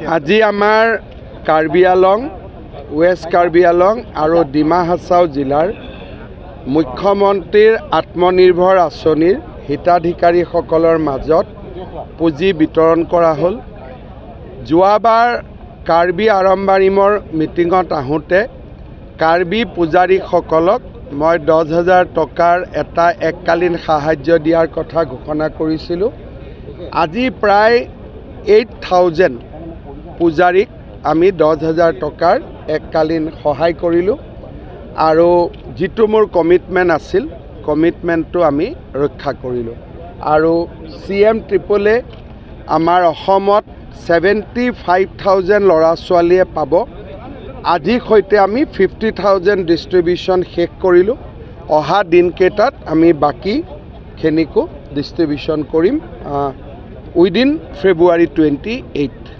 আজি আমাৰ কাৰ্বি আলং, ৱেষ্ট কাৰ্বি আলং আৰু ডিমা হাছাও জিলাৰ মুখ্যমন্ত্ৰীৰ আত্মনিৰ্ভৰ আঁচনিৰ হিতাধিকাৰীসকলৰ মাজত পুঁজি বিতৰণ কৰা হ'ল। যোৱাবাৰ কাৰ্বি আৰম্বাৰিমৰ মিটিঙত আহোঁতে কাৰ্বি পূজাৰীসকলক মই 10,000 টকাৰ এটা এককালীন সাহায্য দিয়াৰ কথা ঘোষণা কৰিছিলোঁ। আজি প্ৰায় 8,000 পূজাৰীক আমি 10,000 টকাৰ এককালীন সহায় কৰিলোঁ আৰু যিটো মোৰ কমিটমেণ্ট আছিল, কমিটমেণ্টটো আমি ৰক্ষা কৰিলোঁ। আৰু CM ট্ৰিপলে আমাৰ অসমত 75,000 ল'ৰা ছোৱালীয়ে পাব। আজিৰ সৈতে আমি 50,000 ডিষ্ট্ৰিবিউশ্যন শেষ কৰিলোঁ। অহা দিনকেইটাত আমি বাকীখিনিকো ডিষ্ট্ৰিবিউশ্যন কৰিম উইদিন February 28।